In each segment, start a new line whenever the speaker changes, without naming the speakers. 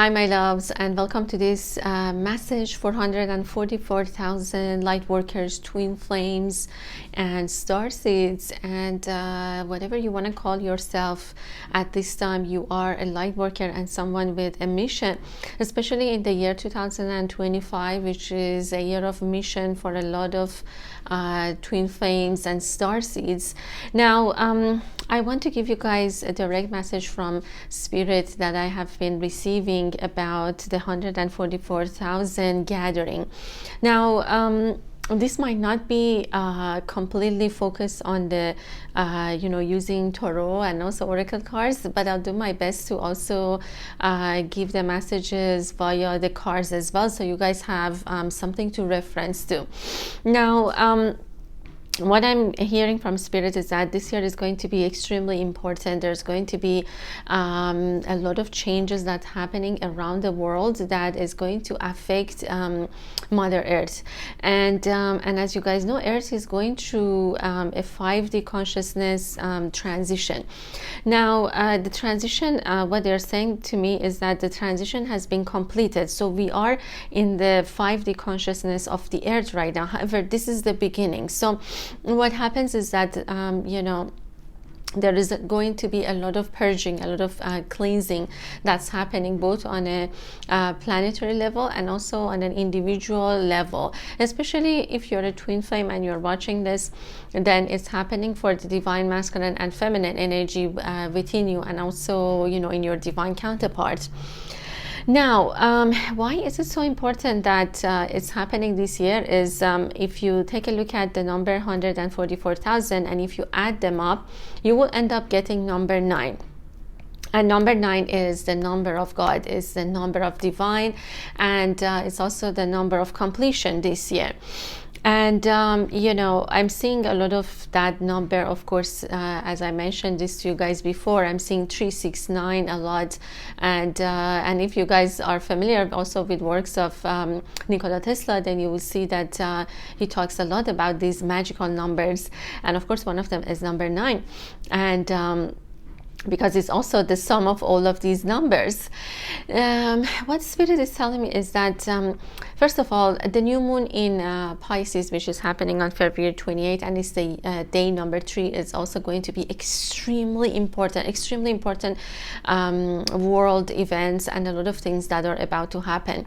Hi my loves, and welcome to this message for 144,000 light workers, twin flames and star seeds, and whatever you want to call yourself at this time. You are a light worker and someone with a mission, especially in the year 2025, which is a year of mission for a lot of twin flames and star seeds. Now I want to give you guys a direct message from Spirit that I have been receiving about the 144,000 gathering. Now, this might not be completely focused on the, using tarot and also oracle cards, but I'll do my best to also give the messages via the cards as well, so you guys have something to reference to. Now, what I'm hearing from Spirit is that this year is going to be extremely important. There's going to be a lot of changes that's happening around the world that is going to affect Mother Earth. And as you guys know, Earth is going through a 5D consciousness transition. Now, the transition, what they're saying to me is that the transition has been completed. So we are in the 5D consciousness of the Earth right now. However, this is the beginning. So what happens is that there is going to be a lot of purging, a lot of cleansing that's happening both on a planetary level and also on an individual level. Especially if you're a twin flame and you're watching this, then it's happening for the divine masculine and feminine energy within you, and also in your divine counterpart. Now, why is it so important that it's happening this year is if you take a look at the number 144,000, and if you add them up, you will end up getting number 9. And number 9 is the number of God, is the number of divine, and it's also the number of completion this year. And I'm seeing a lot of that number, of course, as I mentioned this to you guys before. I'm seeing 369 a lot, and if you guys are familiar also with works of Nikola Tesla, then you will see that he talks a lot about these magical numbers, and of course one of them is number 9, and because it's also the sum of all of these numbers. What Spirit is telling me is that first of all, the new moon in Pisces, which is happening on February 28th, and it's the day number 3, is also going to be extremely important world events and a lot of things that are about to happen.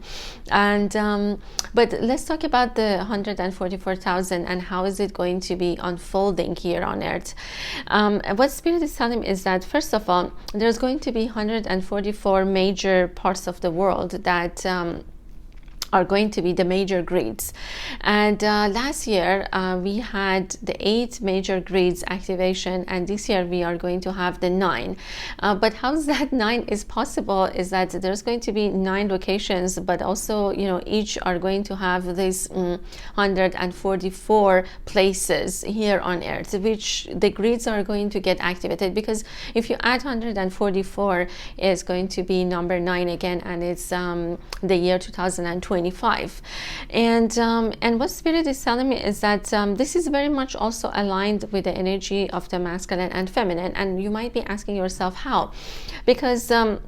And but let's talk about the 144,000 and how is it going to be unfolding here on Earth. What Spirit is telling me is that first of all, there's going to be 144 major parts of the world that are going to be the major grids. And last year we had the 8 major grids activation, and this year we are going to have the 9. But how that 9 is possible is that there's going to be 9 locations, but also each are going to have this 144 places here on Earth, which the grids are going to get activated, because if you add 144, is going to be number 9 again, and it's the year 2025. And what Spirit is telling me is that this is very much also aligned with the energy of the masculine and feminine. And you might be asking yourself how, because the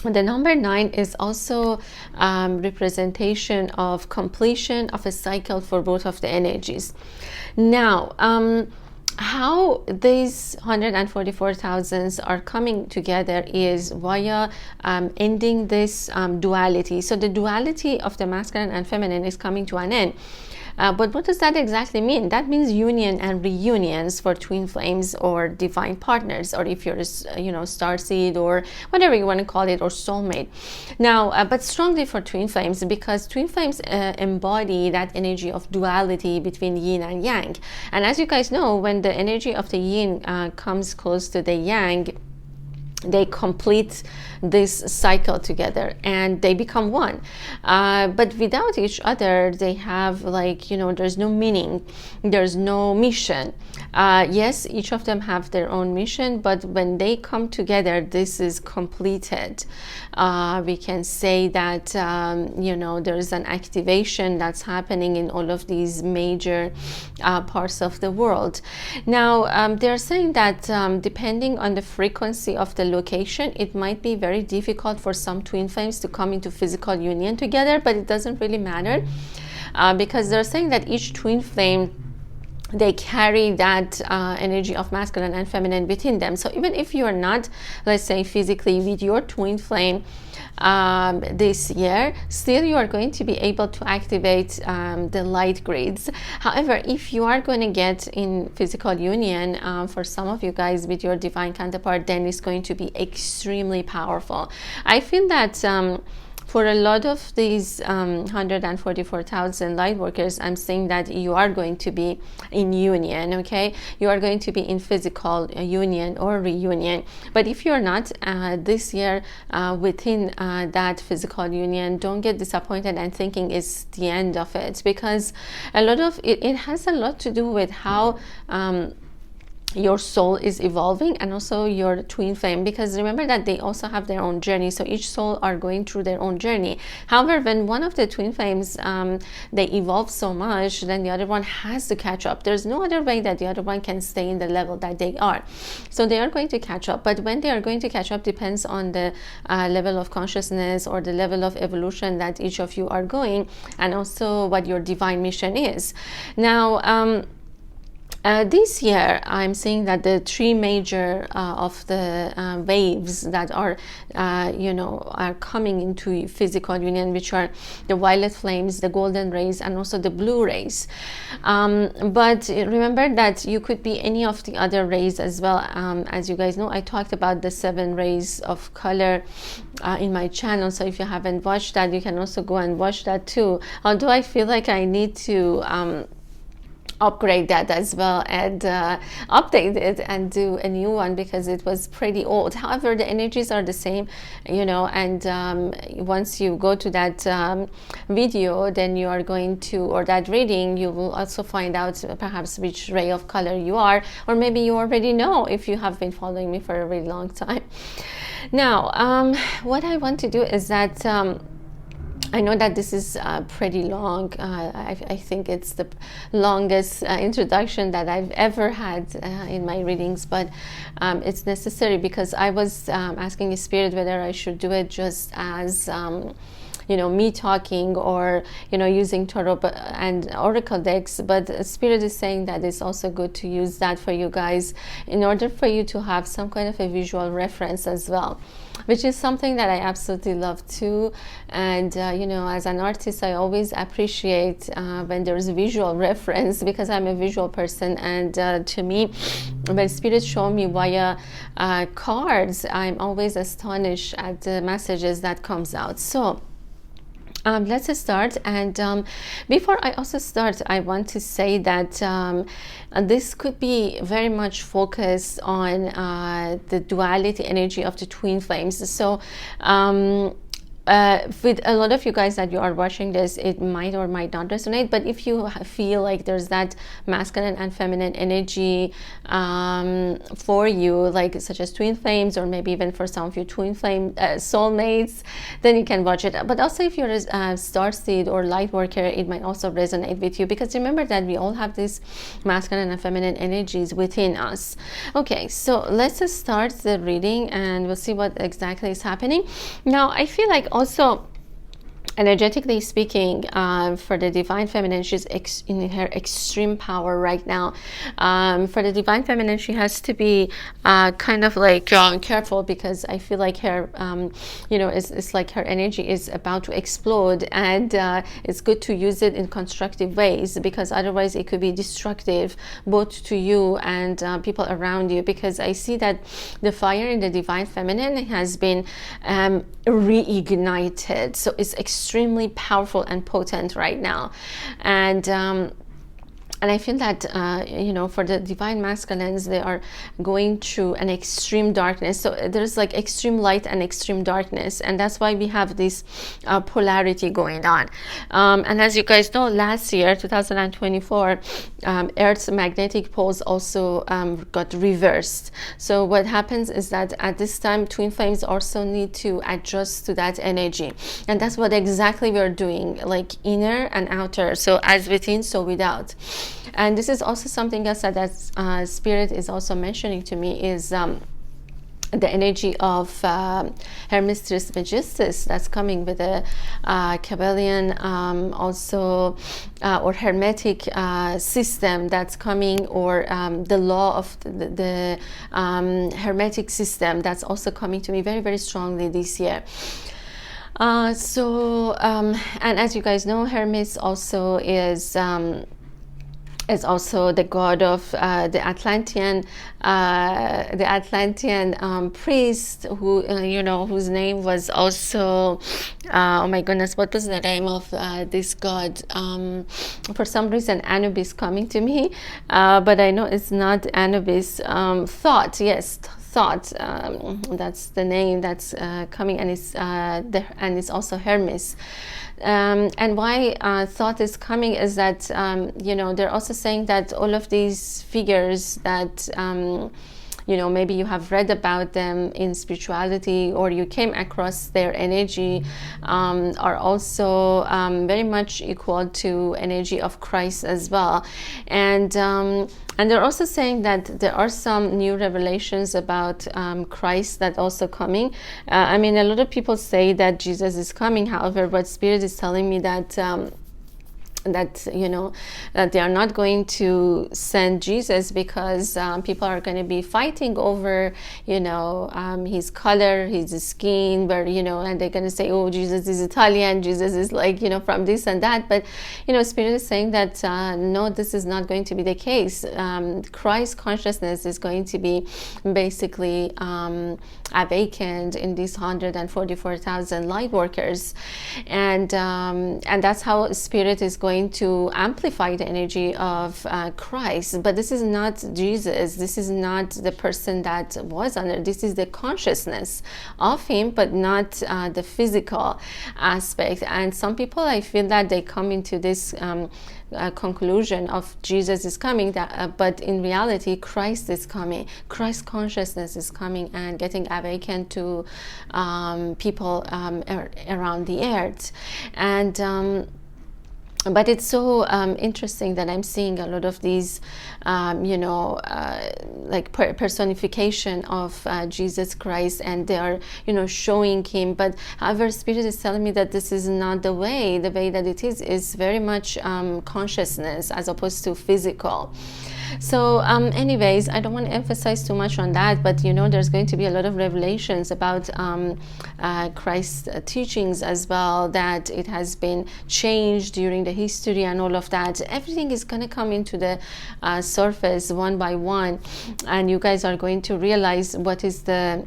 number 9 is also representation of completion of a cycle for both of the energies. Now, how these 144,000s are coming together is via ending this duality. So the duality of the masculine and feminine is coming to an end. But what does that exactly mean? That means union and reunions for twin flames or divine partners, or if you're starseed or whatever you want to call it, or soulmate. Now, but strongly for twin flames, because twin flames embody that energy of duality between yin and yang. And as you guys know, when the energy of the yin comes close to the yang, they complete this cycle together and they become one. But without each other, they have there's no meaning, there's no mission. Yes, each of them have their own mission, but when they come together, this is completed. We can say that there's an activation that's happening in all of these major parts of the world. Now, they're saying that depending on the frequency of the location, it might be very difficult for some twin flames to come into physical union together, but it doesn't really matter, because they're saying that each twin flame, they carry that energy of masculine and feminine within them. So even if you are not, let's say, physically with your twin flame this year, still you are going to be able to activate the light grids. However, if you are going to get in physical union, for some of you guys with your divine counterpart, then it's going to be extremely powerful. I feel that for a lot of these 144,000 light workers, I'm saying that you are going to be in union, okay? You are going to be in physical union or reunion. But if you're not this year within that physical union, don't get disappointed and thinking it's the end of it, because a lot of it has a lot to do with how your soul is evolving, and also your twin flame, because remember that they also have their own journey. So each soul are going through their own journey. However, when one of the twin flames they evolve so much, then the other one has to catch up. There's no other way that the other one can stay in the level that they are. So they are going to catch up, but when they are going to catch up depends on the level of consciousness or the level of evolution that each of you are going, and also what your divine mission is. Now this year, I'm seeing that the three major of the waves that are, are coming into physical union, which are the violet flames, the golden rays, and also the blue rays. But remember that you could be any of the other rays as well. As you guys know, I talked about the 7 rays of color in my channel. So if you haven't watched that, you can also go and watch that too. Although I feel like I need to upgrade that as well and update it and do a new one, because it was pretty old. However, the energies are the same, and once you go to that video, then you are going to, or that reading, you will also find out perhaps which ray of color you are, or maybe you already know if you have been following me for a really long time. Now, what I want to do is that I know that this is pretty long. I think it's the longest introduction that I've ever had in my readings, but it's necessary, because I was asking the Spirit whether I should do it just as me talking, or using tarot and oracle decks. But Spirit is saying that it's also good to use that for you guys, in order for you to have some kind of a visual reference as well, which is something that I absolutely love too. And as an artist, I always appreciate when there's visual reference, because I'm a visual person, and to me, when Spirit show me via cards, I'm always astonished at the messages that comes out. So let's start. And before I also start, I want to say that this could be very much focused on the duality energy of the twin flames. So with a lot of you guys that you are watching this, it might or might not resonate, but if you feel like there's that masculine and feminine energy for you, like such as twin flames, or maybe even for some of you twin flame soulmates, then you can watch it. But also if you're a starseed or light worker, it might also resonate with you, because remember that we all have these masculine and feminine energies within us. Okay, so let's start the reading and we'll see what exactly is happening. Now, I feel like also, energetically speaking, for the divine feminine, she's in her extreme power right now. For the divine feminine, she has to be kind of like careful, because I feel like her it's like her energy is about to explode, and it's good to use it in constructive ways, because otherwise it could be destructive both to you and people around you, because I see that the fire in the divine feminine has been reignited. So it's extremely powerful and potent right now. And I feel that, for the divine masculines, they are going through an extreme darkness. So there's like extreme light and extreme darkness. And that's why we have this polarity going on. And as you guys know, last year, 2024, Earth's magnetic poles also got reversed. So what happens is that at this time, twin flames also need to adjust to that energy. And that's what exactly we're doing, like inner and outer. So as within, so without. And this is also something else that Spirit is also mentioning to me, is the energy of Hermes Trismegistus that's coming with a Kabbalion also or Hermetic system that's coming, or the law of the Hermetic system that's also coming to me very, very strongly this year. And as you guys know, Hermes also is also the god of the Atlantean priest, who whose name was also oh my goodness, what was the name of this god? For some reason Anubis coming to me, but I know it's not Anubis. Thought, yes, Thought, that's the name that's coming, and it's also Hermes. And why Thought is coming is that they're also saying that all of these figures that maybe you have read about them in spirituality, or you came across their energy, are also very much equal to energy of Christ as well. And they're also saying that there are some new revelations about Christ that also coming. I mean, a lot of people say that Jesus is coming, however, but Spirit is telling me that that they are not going to send Jesus, because people are going to be fighting over his color, his skin, where and they're going to say, oh, Jesus is Italian, Jesus is like from this and that. But Spirit is saying that no, this is not going to be the case. Christ consciousness is going to be basically awakened in these 144,000 light workers, and that's how Spirit is going to amplify the energy of Christ. But this is not Jesus. This is not the person that was under. This is the consciousness of him, but not the physical aspect. And some people, I feel that they come into this conclusion of Jesus is coming, but in reality Christ is coming. Christ consciousness is coming and getting awakened to people around the earth. And but it's so interesting that I'm seeing a lot of these, like personification of Jesus Christ, and they are, showing him. But however, Spirit is telling me that this is not the way. The way that it is very much consciousness as opposed to physical. So anyways, I don't want to emphasize too much on that, but there's going to be a lot of revelations about Christ's teachings as well, that it has been changed during the history and all of that. Everything is going to come into the surface one by one, and you guys are going to realize what is the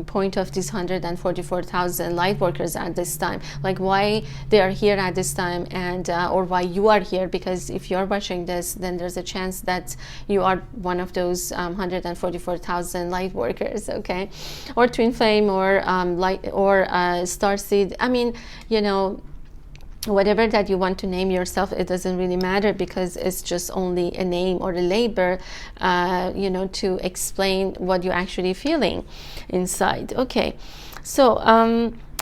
point of these 144,000 light workers at this time, like why they are here at this time, and or why you are here, because if you're watching this, then there's a chance that you are one of those 144,000 light workers, okay, or twin flame, or light, or starseed. I mean, whatever that you want to name yourself, it doesn't really matter, because it's just only a name or a label, to explain what you're actually feeling inside. Okay, so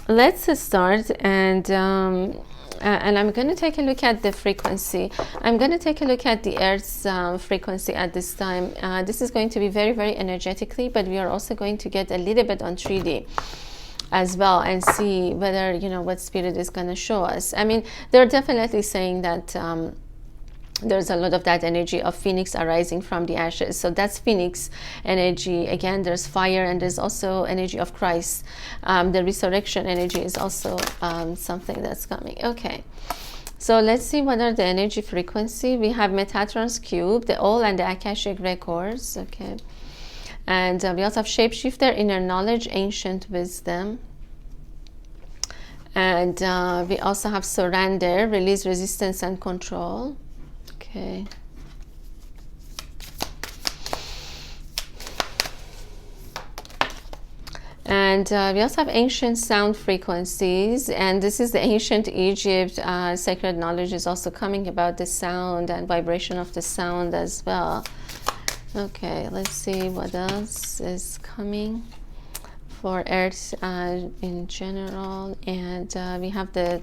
let's start, and I'm going to take a look at the frequency. I'm going to take a look at the Earth's frequency at this time. This is going to be very, very energetically, but we are also going to get a little bit on 3D as well, and see whether, what Spirit is going to show us. I mean, they're definitely saying that there's a lot of that energy of Phoenix arising from the ashes. So that's Phoenix energy. Again, there's fire, and there's also energy of Christ. The resurrection energy is also something that's coming. Okay, so let's see what are the energy frequency. We have Metatron's cube, the all, and the Akashic records. Okay, and we also have shapeshifter, inner knowledge, ancient wisdom. And we also have surrender, release, resistance, and control. Okay. And we also have ancient sound frequencies, and this is the ancient Egypt. Sacred knowledge is also coming about the sound and vibration of the sound as well. Okay, let's see what else is coming for Earth in general. And we have the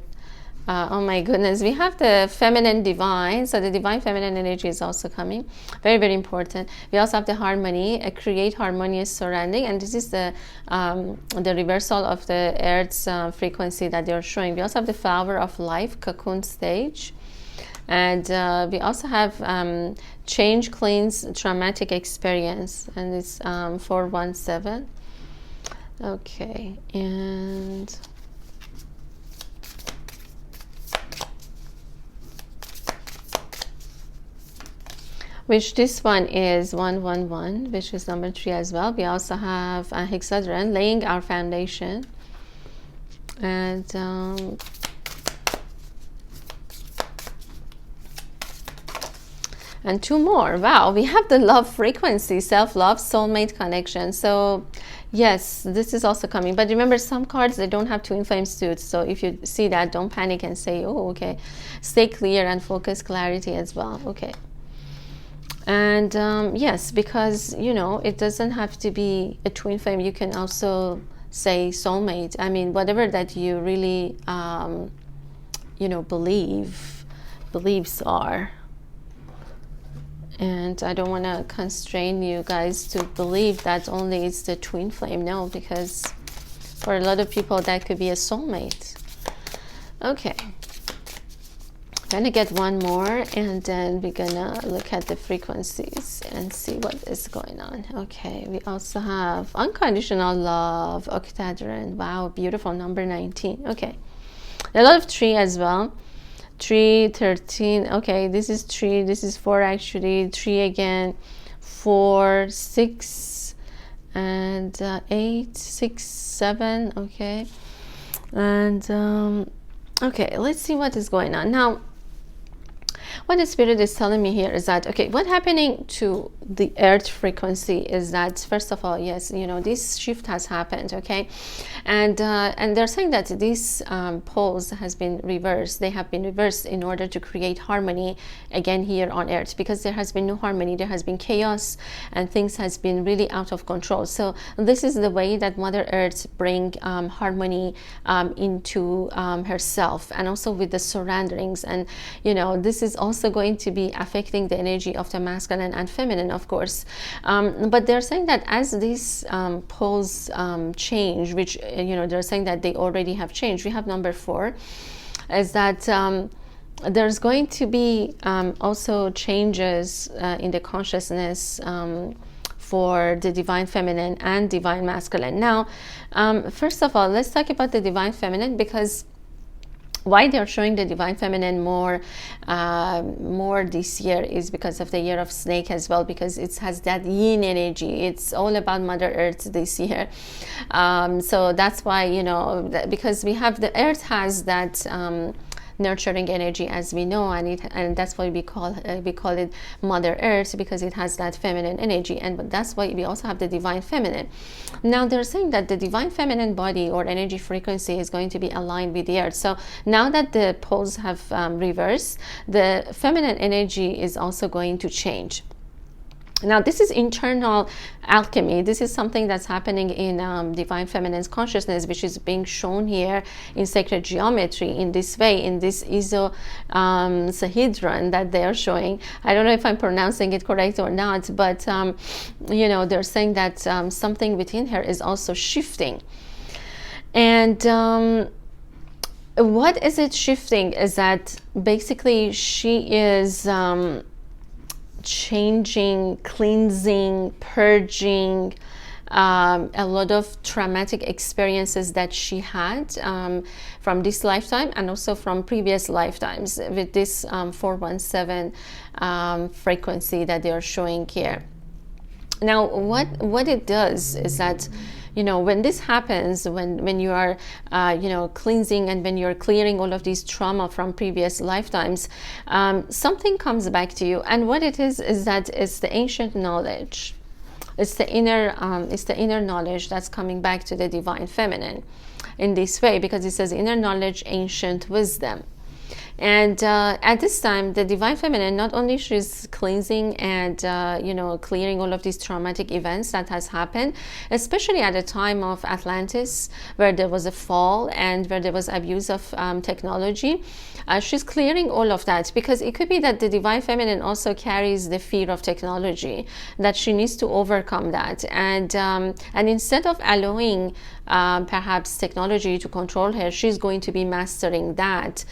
Oh my goodness, we have the feminine divine, so the divine feminine energy is also coming, very, very important. We also have the harmony, create harmonious surrounding, and this is the reversal of the earth's frequency that they're showing. We also have the flower of life, cocoon stage, and we also have change, cleanse, traumatic experience, and it's 417. Okay, and which this one is 111, which is number 3 as well. We also have a hexadron, laying our foundation, and 2 more. Wow, we have the love frequency, self-love, soulmate connection. So yes, this is also coming. But remember, some cards, they don't have twin flame suits. So if you see that, don't panic and say, oh, okay. Stay clear and focus clarity as well. Okay. And yes, because, you know, it doesn't have to be a twin flame. You can also say soulmate. I mean, whatever that you really, you know, beliefs are. And I don't want to constrain you guys to believe that only it's the twin flame. No, because for a lot of people, that could be a soulmate. Okay. Gonna get one more, and then we're gonna look at the frequencies and see what is going on. Okay, we also have unconditional love, octahedron. Wow, beautiful, number 19. Okay, a lot of 3 as well. 3, 13. Okay, this is 3, this is 4 actually. 3 again, 4, 6, and 8, 6, 7. Okay, and okay, let's see what is going on now. What the spirit is telling me here is that, okay, what happening to the earth frequency is that, first of all, yes, you know, this shift has happened, okay, and they're saying that these poles has been reversed. They have been reversed in order to create harmony again here on earth, because there has been no harmony, there has been chaos, and things has been really out of control. So this is the way that Mother Earth bring harmony into herself, and also with the surroundings. And you know, this is also going to be affecting the energy of the masculine and feminine, of course, but they're saying that as these poles change, which you know, they're saying that they already have changed. We have number 4, is that there's going to be also changes in the consciousness for the divine feminine and divine masculine. Now, first of all, let's talk about the divine feminine, because why they're showing the divine feminine more this year is because of the year of snake as well, because it has that yin energy. It's all about Mother Earth this year. So that's why, you know, because we have the earth has that nurturing energy, as we know, and that's why we call it Mother Earth, because it has that feminine energy. And but that's why we also have the divine feminine. Now they're saying that the divine feminine body or energy frequency is going to be aligned with the earth. So now that the poles have reversed, the feminine energy is also going to change. Now, this is internal alchemy. This is something that's happening in divine feminine's consciousness, which is being shown here in sacred geometry in this way, in this icosahedron that they are showing. I don't know if I'm pronouncing it correct or not, but you know, they're saying that something within her is also shifting. And what is it shifting is that basically she is changing, cleansing, purging a lot of traumatic experiences that she had from this lifetime and also from previous lifetimes with this 417 frequency that they are showing here. Now, what it does is that, you know, when this happens, when you are, you know, cleansing and when you're clearing all of these trauma from previous lifetimes, something comes back to you. And what it is that it's the ancient knowledge. It's the inner knowledge that's coming back to the divine feminine in this way, because it says inner knowledge, ancient wisdom. And at this time, the divine feminine, not only she's cleansing and clearing all of these traumatic events that has happened, especially at the time of Atlantis, where there was a fall and where there was abuse of technology. She's clearing all of that, because it could be that the divine feminine also carries the fear of technology, that she needs to overcome that, and instead of allowing perhaps technology to control her, she's going to be mastering that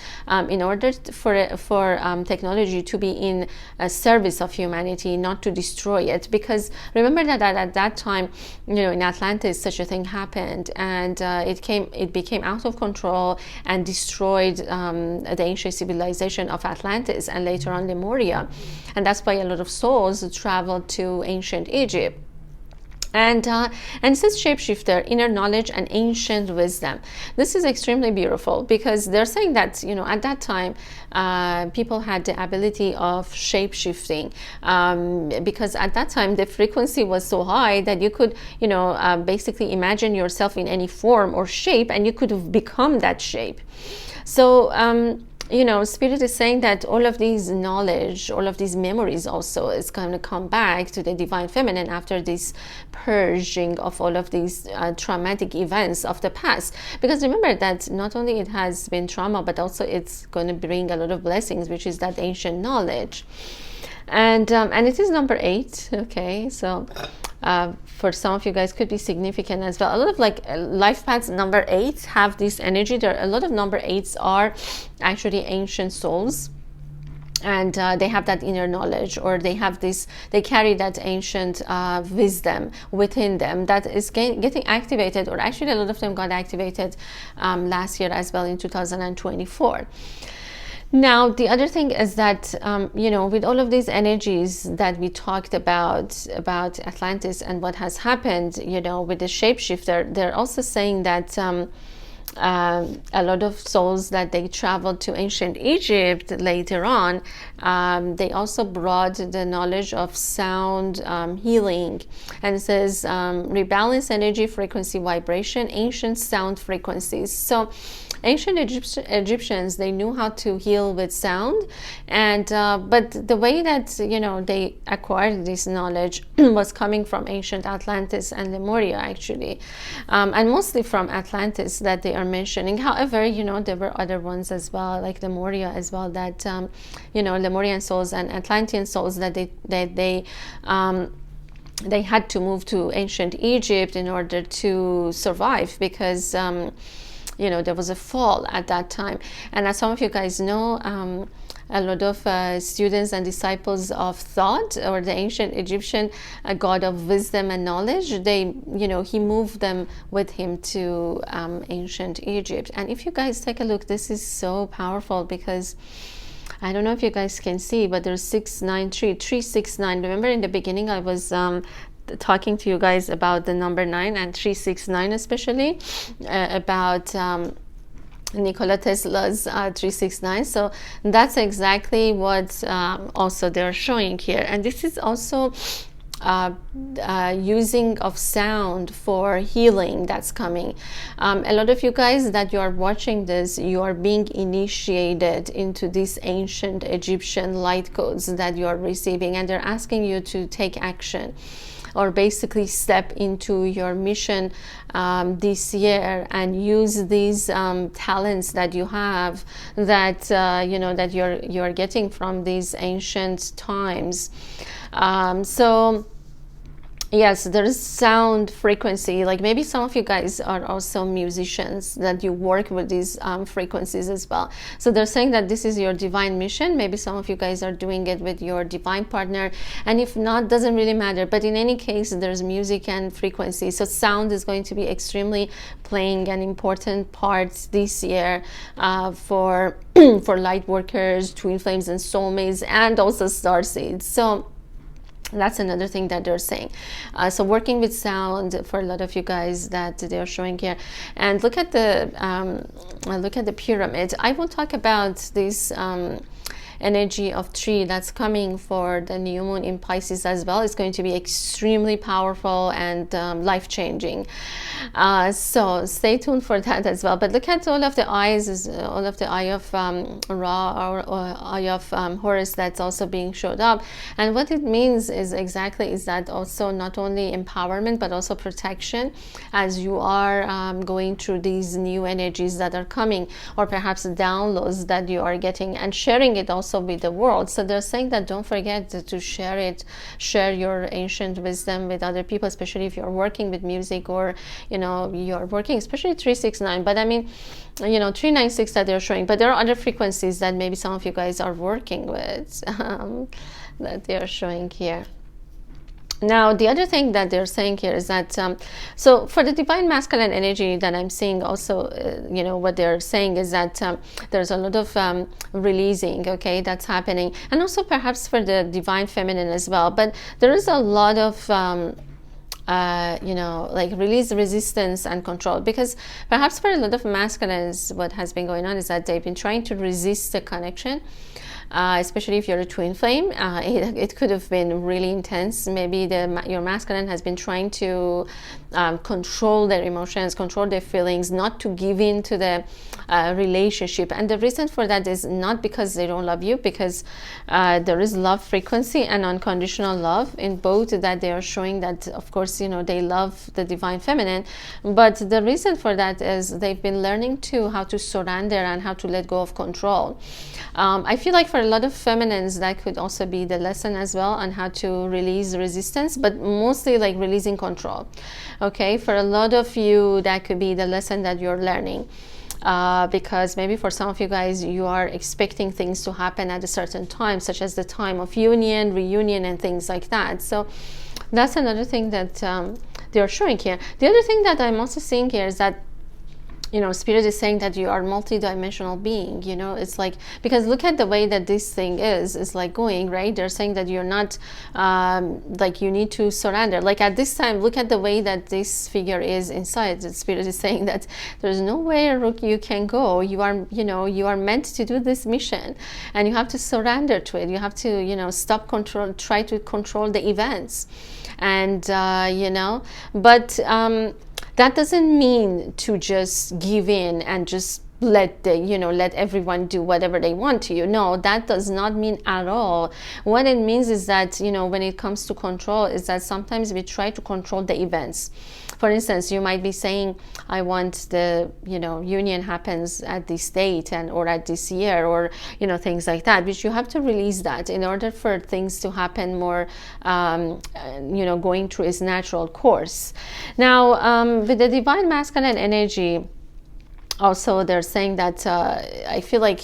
in order for technology to be in service of humanity, not to destroy it. Because remember that at that time, in Atlantis, such a thing happened, and it became out of control and destroyed the ancient civilization of Atlantis and later on Lemuria. And that's why a lot of souls traveled to ancient Egypt. And it says shapeshifter, inner knowledge, and ancient wisdom. This is extremely beautiful, because they're saying that at that time people had the ability of shapeshifting, because at that time the frequency was so high that you could basically imagine yourself in any form or shape, and you could have become that shape. So Spirit is saying that all of these knowledge, all of these memories also is going to come back to the divine feminine after this purging of all of these traumatic events of the past. Because remember that not only it has been trauma, but also it's going to bring a lot of blessings, which is that ancient knowledge. And it is number 8. Okay, so for some of you guys could be significant as well. A lot of life paths number 8 have this energy. There are a lot of number 8s are actually ancient souls, and they have that inner knowledge, or they carry that ancient wisdom within them that is getting activated, or actually a lot of them got activated last year as well in 2024. Now, the other thing is that, with all of these energies that we talked about Atlantis and what has happened, with the shapeshifter, they're also saying that a lot of souls that they traveled to ancient Egypt later on, they also brought the knowledge of sound healing. And it says rebalance energy, frequency, vibration, ancient sound frequencies. So ancient Egyptians, they knew how to heal with sound, and but the way that they acquired this knowledge was coming from ancient Atlantis and Lemuria, actually, and mostly from Atlantis that they are mentioning. However, there were other ones as well, like Lemuria as well, that Lemurian souls and Atlantean souls that they had to move to ancient Egypt in order to survive, because there was a fall at that time. And as some of you guys know, a lot of students and disciples of thought, or the ancient Egyptian god of wisdom and knowledge, he moved them with him to ancient Egypt. And if you guys take a look, this is so powerful, because I don't know if you guys can see, but there's 369. Remember in the beginning I was talking to you guys about the number 9 and 369, especially about Nikola Tesla's 369. So that's exactly what also they're showing here. And this is also using of sound for healing that's coming. A lot of you guys that you are watching this, you are being initiated into these ancient Egyptian light codes that you are receiving, and they're asking you to take action, or basically step into your mission this year and use these talents that you have, that that you're getting from these ancient times. So yes, there is sound frequency. Like maybe some of you guys are also musicians that you work with these frequencies as well. So they're saying that this is your divine mission. Maybe some of you guys are doing it with your divine partner, and if not, doesn't really matter. But in any case, there's music and frequency. So sound is going to be extremely playing an important part this year for for light workers, twin flames, and soulmates, and also starseeds. So that's another thing that they're saying. So working with sound for a lot of you guys that they're showing here. And look at the pyramid. I will talk about this energy of 3 that's coming for the new moon in Pisces as well is going to be extremely powerful and life-changing. So stay tuned for that as well. But look at all of the eyes, all of the eye of Ra or eye of Horus that's also being showed up. And what it means is that also not only empowerment but also protection as you are going through these new energies that are coming, or perhaps downloads that you are getting, and sharing it also with the world. So they're saying that don't forget to share your ancient wisdom with other people, especially if you're working with music, or you're working, especially 369. But I mean, 396 that they're showing, but there are other frequencies that maybe some of you guys are working with that they are showing here. Now, the other thing that they're saying here is that, so for the divine masculine energy that I'm seeing also, what they're saying is that there's a lot of releasing, okay, that's happening. And also perhaps for the divine feminine as well. But there is a lot of, like release resistance and control, because perhaps for a lot of masculines, what has been going on is that they've been trying to resist the connection. Especially if you're a twin flame, it could have been really intense. Maybe your masculine has been trying to control their emotions, control their feelings, not to give in to the relationship. And the reason for that is not because they don't love you, because there is love frequency and unconditional love in both, that they are showing that, of course, they love the divine feminine. But the reason for that is they've been learning how to surrender and how to let go of control. I feel like for a lot of feminines that could also be the lesson as well on how to release resistance, but mostly like releasing control. Okay, for a lot of you that could be the lesson that you're learning, because maybe for some of you guys you are expecting things to happen at a certain time, such as the time of union, reunion, and things like that. So that's another thing that they're showing here. The other thing that I'm also seeing here is that Spirit is saying that you are multi-dimensional being. It's like, because look at the way that this thing is like going, right? They're saying that you're not like, you need to surrender. Like at this time, look at the way that this figure is inside. The Spirit is saying that there's nowhere you can go. You are meant to do this mission, and you have to surrender to it. You have to stop control, try to control the events, and but that doesn't mean to just give in and just let everyone do whatever they want to you. No, that does not mean at all. What it means is that, when it comes to control, is that sometimes we try to control the events. For instance, you might be saying, I want the, union happens at this date or at this year, or, things like that, which you have to release that in order for things to happen more, going through its natural course. Now, with the divine masculine energy, also they're saying that I feel like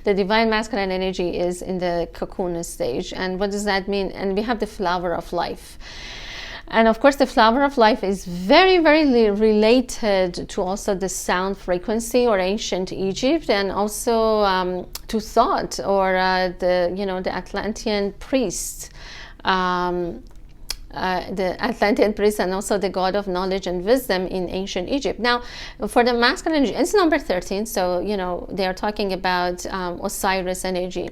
the divine masculine energy is in the cocoon stage. And what does that mean? And we have the flower of life. And of course, the flower of life is very, very related to also the sound frequency or ancient Egypt, and also to thought, or the Atlantean priest. The Atlantean priest, and also the god of knowledge and wisdom in ancient Egypt. Now, for the masculine energy, it's number 13. So, they are talking about Osiris energy.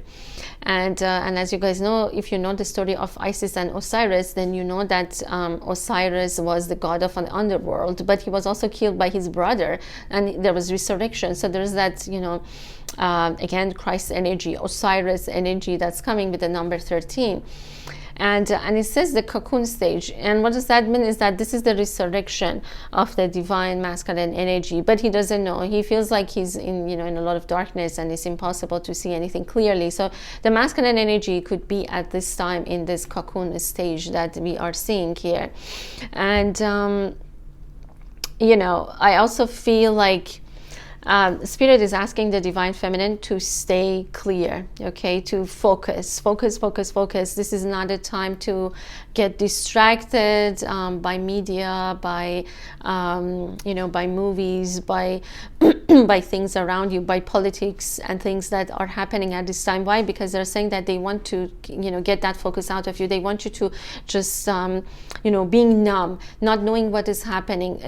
And as you guys know, if you know the story of Isis and Osiris, then you know that Osiris was the god of an underworld, but he was also killed by his brother, and there was resurrection. So there's that, again, Christ energy, Osiris energy that's coming with the number 13. And it says the cocoon stage. And what does that mean? Is that this is the resurrection of the divine masculine energy. But he doesn't know. He feels like he's in a lot of darkness, and it's impossible to see anything clearly. So the masculine energy could be at this time in this cocoon stage that we are seeing here. And I also feel like Spirit is asking the divine feminine to stay clear, okay, to focus. This is not a time to get distracted by media, by by movies, by by things around you, by politics and things that are happening at this time. Why? Because they're saying that they want to get that focus out of you. They want you to just being numb, not knowing what is happening.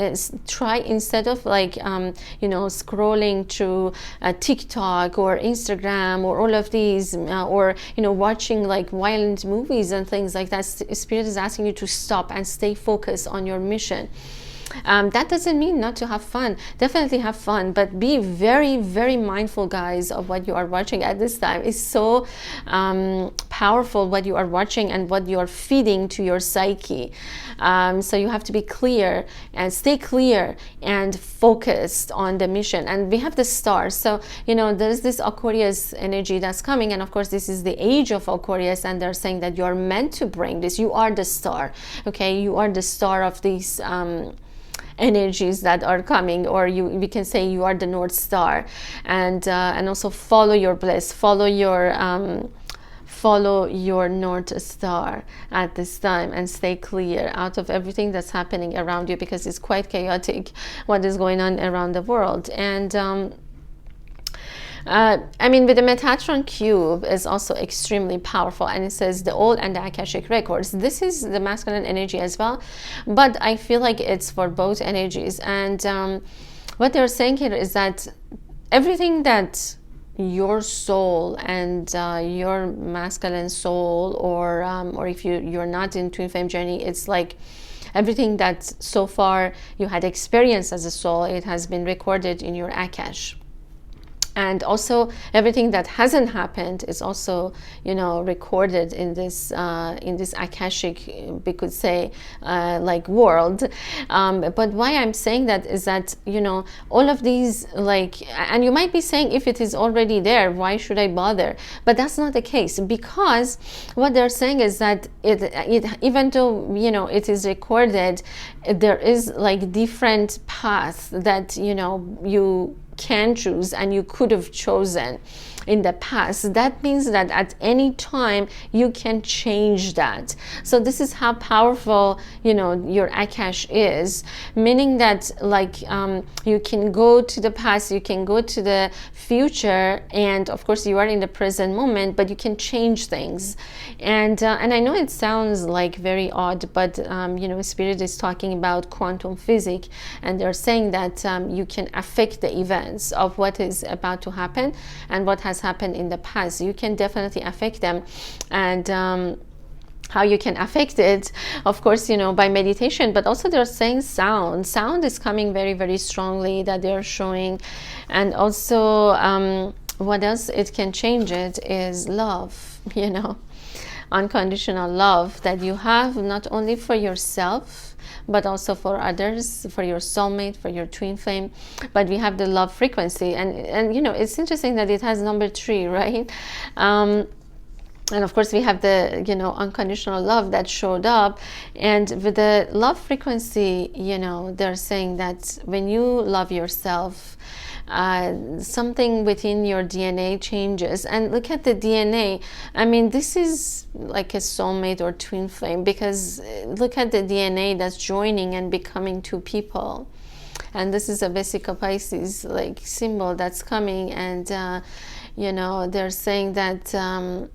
Try, instead of like scrolling scrolling through TikTok or Instagram or all of these, or watching like violent movies and things like that, Spirit is asking you to stop and stay focused on your mission. That doesn't mean not to have fun. Definitely have fun, but be very, very mindful, guys, of what you are watching at this time. It's so powerful what you are watching and what you are feeding to your psyche. So you have to be clear and stay clear and focused on the mission. And we have the stars. So, there's this Aquarius energy that's coming. And of course, this is the age of Aquarius. And they're saying that you're meant to bring this. You are the star. Okay. You are the star of these energies that are coming, or we can say you are the North Star. And also follow your bliss, follow your North Star at this time, and stay clear out of everything that's happening around you, because it's quite chaotic what is going on around the world. And with the Metatron cube is also extremely powerful, and it says the old and the Akashic records. This is the masculine energy as well, but I feel like it's for both energies. And what they're saying here is that everything that your soul and your masculine soul, or if you're not in twin flame journey, it's like everything that so far you had experienced as a soul, it has been recorded in your Akash. And also everything that hasn't happened is also, recorded in this Akashic, we could say, like world. But why I'm saying that is that, all of these, and you might be saying, if it is already there, why should I bother? But that's not the case, because what they're saying is that it even though, it is recorded, there is like different paths that, you can choose and you could have chosen in the past. That means that at any time you can change that. So this is how powerful, your Akash is, meaning that you can go to the past, you can go to the future, and of course you are in the present moment, but you can change things. And I know it sounds like very odd, but Spirit is talking about quantum physics, and they're saying that you can affect the events of what is about to happen and what has happened in the past. You can definitely affect them. And how you can affect it, of course, by meditation, but also they're saying sound is coming very, very strongly, that they're showing. And also what else it can change it is love, unconditional love that you have, not only for yourself but also for others, for your soulmate, for your twin flame. But we have the love frequency, and it's interesting that it has number 3, right? And of course we have the unconditional love that showed up. And with the love frequency, they're saying that when you love yourself, something within your DNA changes. And look at the DNA. This is like a soulmate or twin flame, because look at the DNA that's joining and becoming 2 people. And this is a Vesica Pisces symbol that's coming. And they're saying that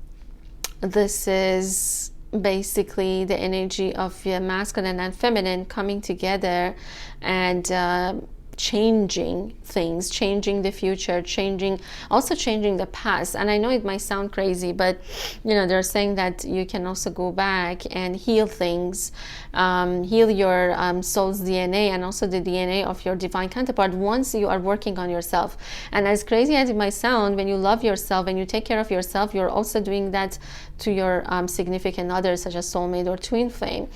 this is basically the energy of your masculine and feminine coming together and changing things, changing the future, also changing the past. And I know it might sound crazy, but they're saying that you can also go back and heal things, heal your soul's DNA and also the DNA of your divine counterpart once you are working on yourself. And as crazy as it might sound, when you love yourself, when you take care of yourself, you're also doing that to your significant others, such as soulmate or twin flame.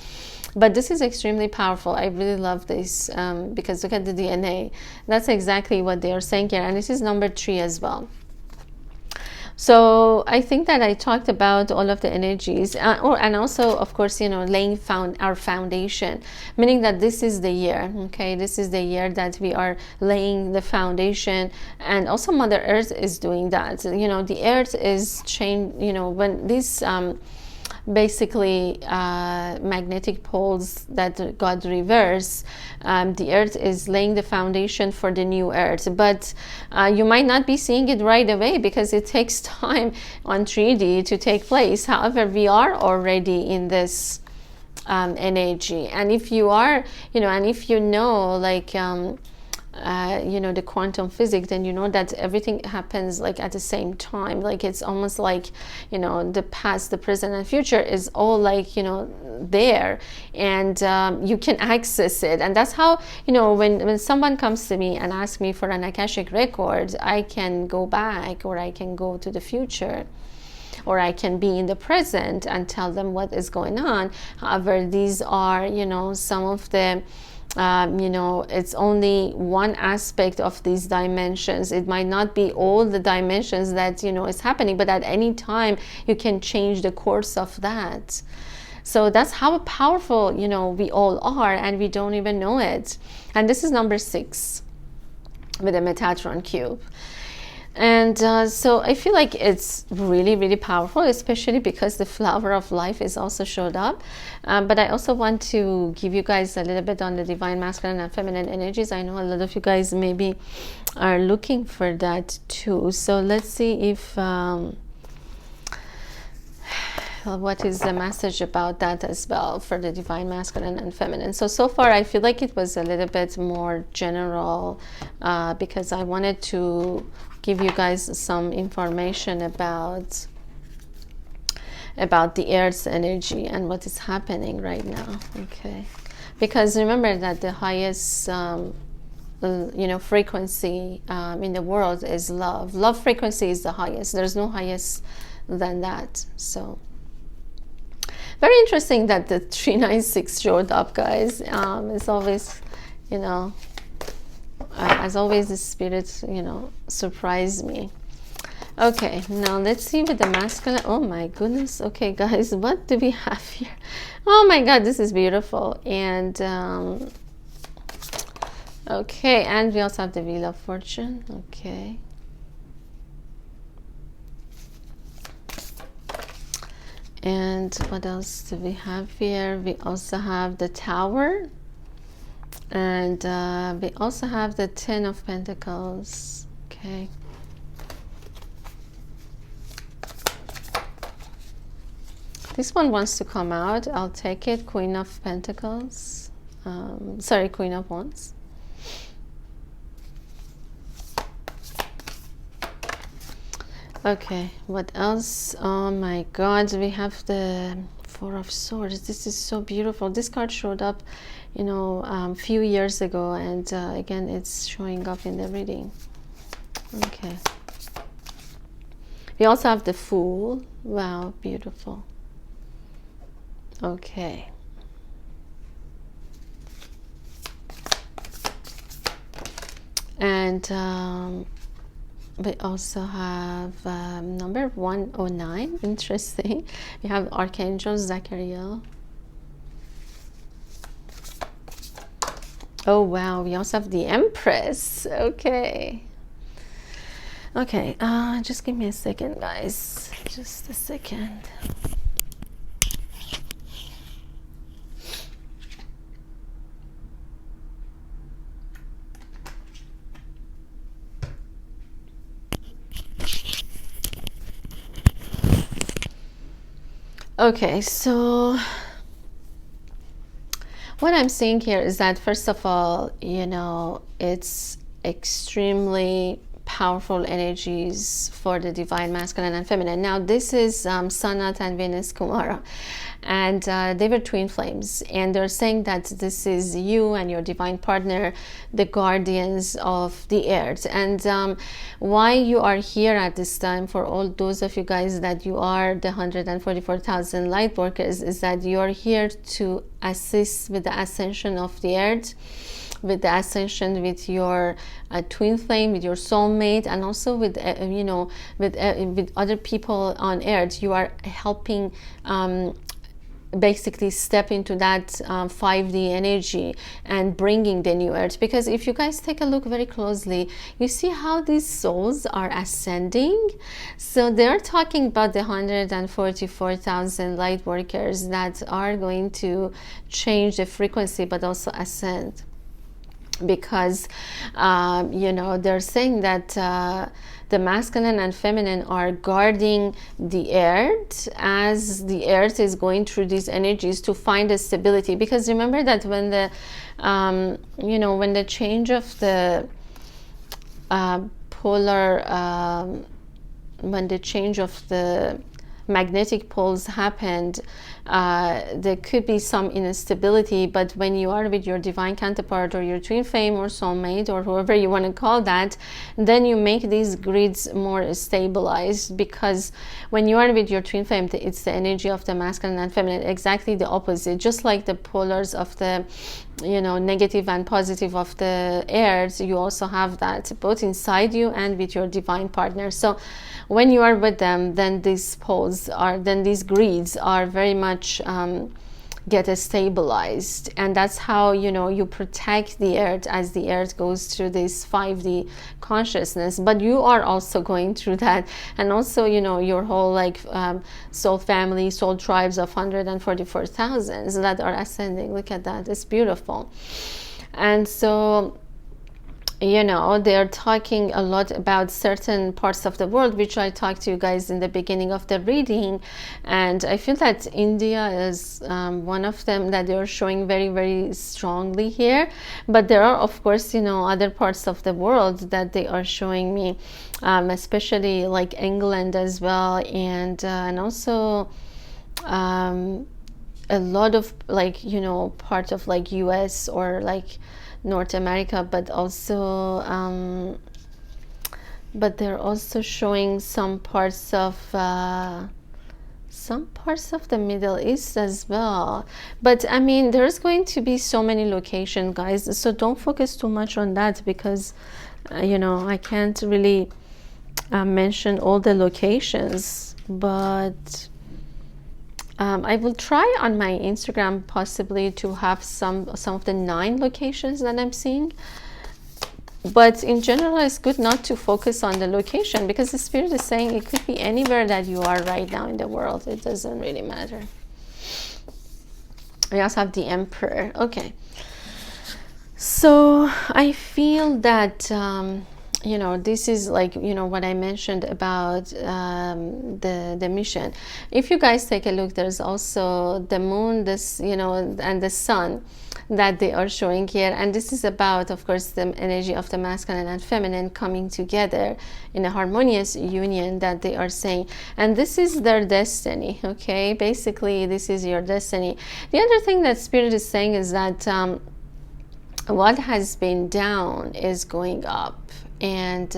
But this is extremely powerful. I really love this because look at the DNA. That's exactly what they are saying here. And this is number 3 as well. So I think that I talked about all of the energies, and also, of course, laying our foundation, meaning that this is the year, okay? This is the year that we are laying the foundation, and also Mother Earth is doing that. The Earth is when these basically magnetic poles that got reversed, the Earth is laying the foundation for the new Earth. But you might not be seeing it right away because it takes time on 3D to take place. However, we are already in this energy. And if you are, and if you know, the quantum physics, then you know that everything happens like at the same time. Like it's almost like, you know, the past, the present, and future is all like, you know, there, and you can access it. And that's how, you know, when someone comes to me and asks me for an Akashic record, I can go back, or I can go to the future, or I can be in the present and tell them what is going on. However, these are, you know, some of the you know, it's only one aspect of these dimensions. It might not be all the dimensions that, you know, is happening, but at any time you can change the course of that. So that's how powerful, you know, we all are, and we don't even know it. And this is number 6 with the Metatron cube. And so I feel like it's really, really powerful, especially because the flower of life is also showed up. But I also want to give you guys a little bit on the divine masculine and feminine energies. I know a lot of you guys maybe are looking for that too. So let's see if what is the message about that as well for the divine masculine and feminine. So far I feel like it was a little bit more general because I wanted to give you guys some information about the Earth's energy and what is happening right now. Okay, because remember that the highest you know, frequency in the world is love. Love frequency is the highest. There's no highest than that. So very interesting that the 396 showed up, guys. It's always, you know, as always, the spirits, you know, surprise me. Okay, now let's see with the masculine. Oh my goodness. Okay, guys, what do we have here? Oh my God, this is beautiful. And okay, and we also have the Wheel of Fortune. Okay. And what else do we have here? We also have the Tower. And we also have the 10 of Pentacles. Okay. This one wants to come out. I'll take it. Queen of Pentacles. Sorry, Queen of Wands. Okay, what else? Oh my God, we have the 4 of Swords. This is so beautiful. This card showed up, you know, a few years ago, and again it's showing up in the reading. Okay, we also have the Fool. Wow, beautiful. Okay, and we also have number 109. Interesting. We have Archangel Zachariel. Oh wow, we also have the Empress. Okay. Okay, just give me a second, guys. Just a second. Okay, so what I'm seeing here is that, first of all, you know, it's extremely powerful energies for the divine masculine and feminine. Now, this is Sanat and Venus Kumara, and they were twin flames, and they're saying that this is you and your divine partner, the guardians of the earth. And why you are here at this time, for all those of you guys that you are the 144,000 light workers, is that you're here to assist with the ascension of the earth, with the ascension with your twin flame, with your soulmate, and also with you know, with other people on earth. You are helping basically step into that 5D energy and bringing the new earth. Because if you guys take a look very closely, you see how these souls are ascending. So they're talking about the 144,000 light workers that are going to change the frequency but also ascend. because they're saying that the masculine and feminine are guarding the earth as the earth is going through these energies to find a stability. Because remember that when the when the change of the when the change of the magnetic poles happened, there could be some instability, but when you are with your divine counterpart or your twin flame or soulmate or whoever you want to call that, then you make these grids more stabilized. Because when you are with your twin flame, it's the energy of the masculine and feminine, exactly the opposite, just like the polars of the negative and positive of the earth. You also have that both inside you and with your divine partner. So when you are with them, then these grids are very much get stabilized, and that's how you protect the earth as the earth goes through this 5D consciousness. But you are also going through that, and also your whole soul family, soul tribes of 144,000 that are ascending. Look at that, it's beautiful. And so they're talking a lot about certain parts of the world, which I talked to you guys in the beginning of the reading. And I feel that India is one of them that they're showing very, very strongly here. But there are, of course, other parts of the world that they are showing me, especially like England as well. And also a lot of part of US or North America, but also but they're also showing some parts of the Middle East as well. But I mean, there's going to be so many locations, guys, so don't focus too much on that, because I can't really mention all the locations. But I will try on my Instagram possibly to have some of the 9 locations that I'm seeing. But in general, it's good not to focus on the location, because the Spirit is saying it could be anywhere that you are right now in the world. It doesn't really matter. We also have the Emperor. Okay. So I feel that this is what I mentioned about the mission. If you guys take a look, there's also the moon, and the sun that they are showing here. And this is about, of course, the energy of the masculine and feminine coming together in a harmonious union that they are saying. And this is their destiny, okay? Basically, this is your destiny. The other thing that Spirit is saying is that what has been down is going up. And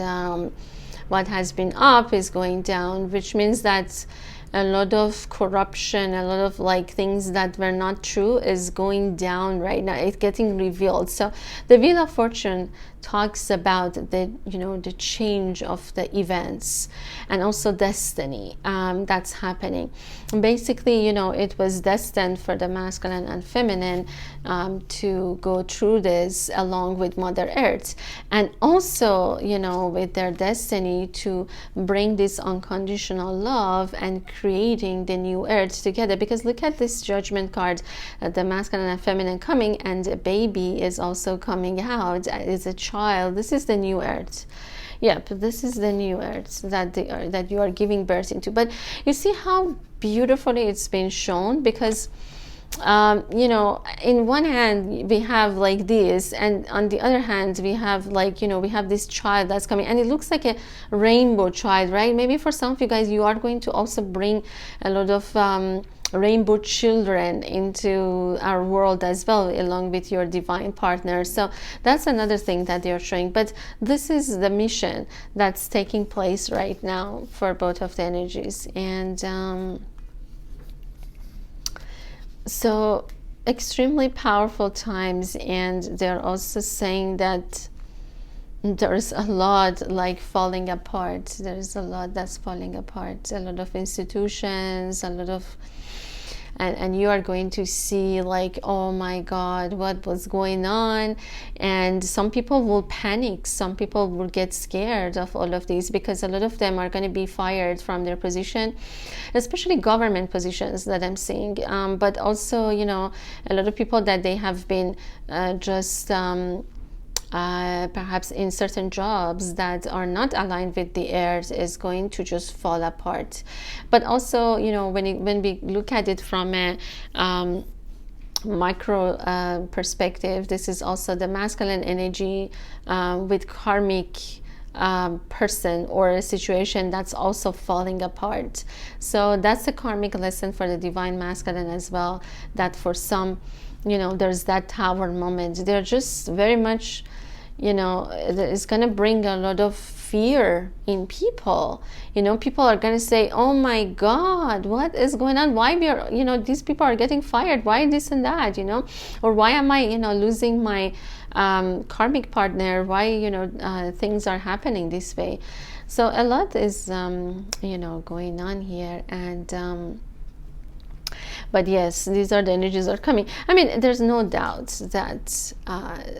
what has been up is going down, which means that a lot of corruption, a lot of things that were not true is going down right now. It's getting revealed. So the Wheel of Fortune talks about the change of the events and also destiny that's happening. Basically, it was destined for the masculine and feminine to go through this along with Mother Earth, and also with their destiny to bring this unconditional love and creating the new earth together. Because look at this Judgment card, the masculine and feminine coming, and a baby is also coming out. It's a child. This is the new earth. Yep, this is the new earth that you are giving birth into. But you see how beautifully it's been shown, because in one hand we have this, and on the other hand we have we have this child that's coming, and it looks like a rainbow child, right? Maybe for some of you guys, you are going to also bring a lot of rainbow children into our world as well, along with your divine partner. So that's another thing that they're showing. But this is the mission that's taking place right now for both of the energies. And so extremely powerful times. And they're also saying that there's a lot falling apart. There's a lot that's falling apart, a lot of institutions, a lot of and you are going to see oh my God, what was going on. And some people will panic, some people will get scared of all of these, because a lot of them are going to be fired from their position, especially government positions that I'm seeing, but also a lot of people that they have been perhaps in certain jobs that are not aligned with the earth is going to just fall apart. But also, you know, when we look at it from a micro perspective, this is also the masculine energy with karmic person or a situation that's also falling apart. So that's a karmic lesson for the divine masculine as well, that for some, you know, there's that tower moment. They're just very much, you know, it's going to bring a lot of fear in people. You know, people are going to say, oh my God, what is going on? Why we are, you know, these people are getting fired? Why this and that, you know? Or why am I, you know, losing my karmic partner? Why, you know, things are happening this way? So a lot is, you know, going on here. And but yes, these are the energies that are coming. I mean, there's no doubt that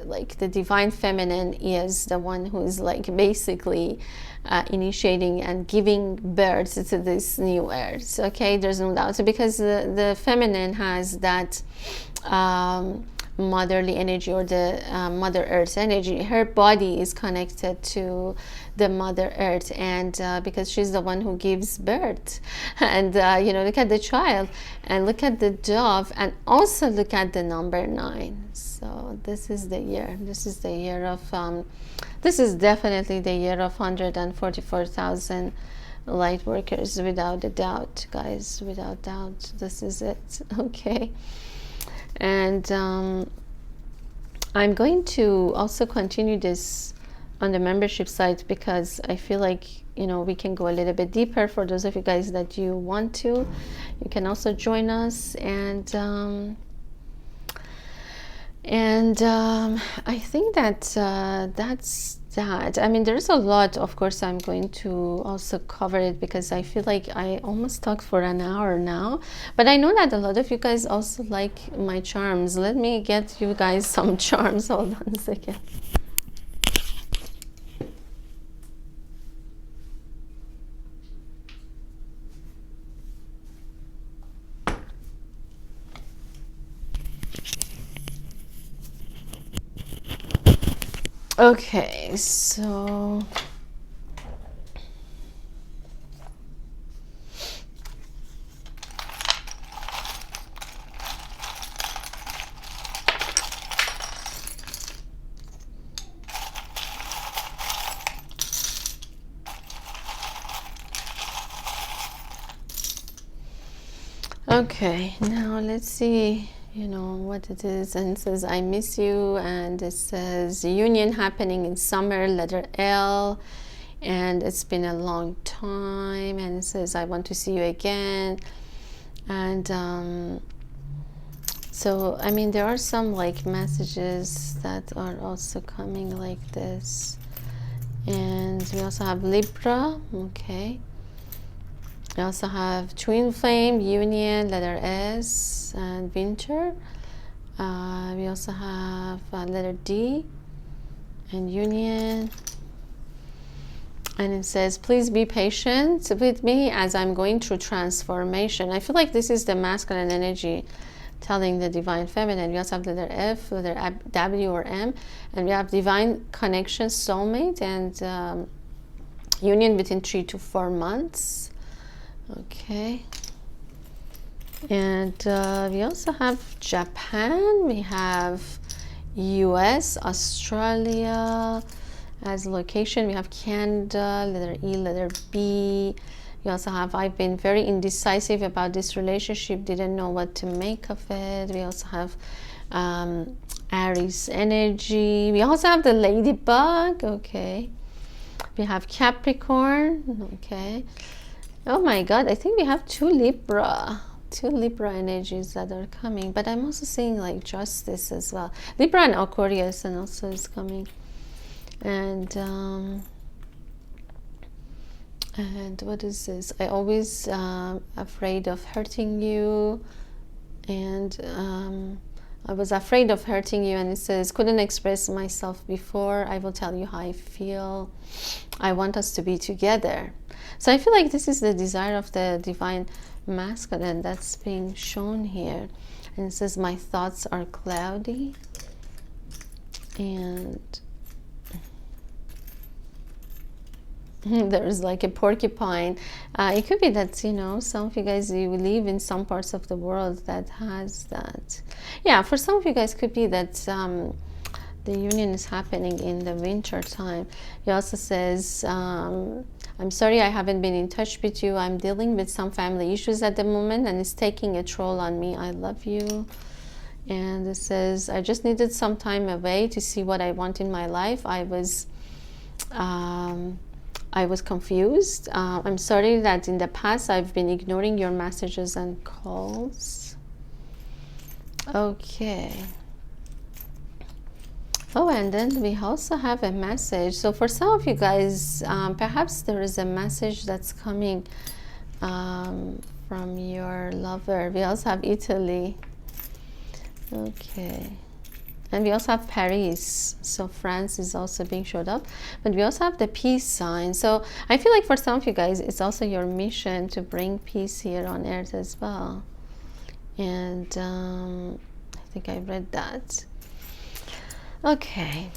like the divine feminine is the one who is like basically initiating and giving birth to this new earth. Okay, there's no doubt. So because the feminine has that motherly energy, or the mother earth energy. Her body is connected to the mother earth, and because she's the one who gives birth. And you know, look at the child, and look at the dove, and also look at the number 9. So this is the year. This is the year of this is definitely the year of 144,000 light workers, without a doubt, guys, without doubt. This is it. Okay. And I'm going to also continue this on the membership site, because I feel like, you know, we can go a little bit deeper. For those of you guys that you want to, you can also join us. And I think that that's that. I mean, there's a lot. Of course, I'm going to also cover it, because I feel like I almost talked for an hour now. But I know that a lot of you guys also like my charms. Let me get you guys some charms. Hold on a second. Okay, so okay, now let's see, you know, what it is. And it says, I miss you. And it says, union happening in summer, letter L. And it's been a long time. And it says, I want to see you again. And so, I mean, there are some like messages that are also coming like this. And we also have Libra. Okay. We also have twin flame, union, letter S, and winter. We also have letter D and union. And it says, please be patient with me as I'm going through transformation. I feel like this is the masculine energy telling the divine feminine. We also have letter F, letter W or M. And we have divine connection, soulmate, and union within 3 to 4 months. Okay. And we also have Japan. We have US, Australia as location. We have Canada, letter E, letter B. We also have, I've been very indecisive about this relationship, didn't know what to make of it. We also have Aries energy. We also have the ladybug. Okay. We have Capricorn. Okay. Oh my God, I think we have two Libra energies that are coming. But I'm also seeing like justice as well. Libra and Aquarius and also is coming. And what is this? I always afraid of hurting you. And I was afraid of hurting you. And it says, couldn't express myself before. I will tell you how I feel. I want us to be together. So I feel like this is the desire of the divine masculine that's being shown here. And it says, my thoughts are cloudy. And There's like a porcupine. It could be that, you know, some of you guys, you live in some parts of the world that has that. Yeah, for some of you guys could be that the union is happening in the winter time. He also says, I'm sorry I haven't been in touch with you. I'm dealing with some family issues at the moment and it's taking a toll on me. I love you. And it says, I just needed some time away to see what I want in my life. I was confused. I'm sorry that in the past I've been ignoring your messages and calls. Okay. Oh, and then we also have a message. So for some of you guys, perhaps there is a message that's coming from your lover. We also have Italy. Okay. And we also have Paris. So France is also being showed up. But we also have the peace sign. So I feel like for some of you guys, it's also your mission to bring peace here on earth as well. And I think I read that. Okay,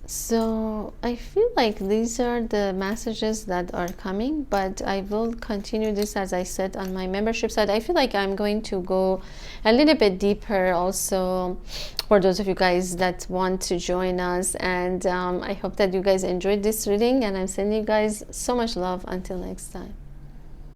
so I feel like these are the messages that are coming, but I will continue this, as I said, on my membership side. I feel like I'm going to go a little bit deeper also for those of you guys that want to join us. And I hope that you guys enjoyed this reading, and I'm sending you guys so much love. Until next time.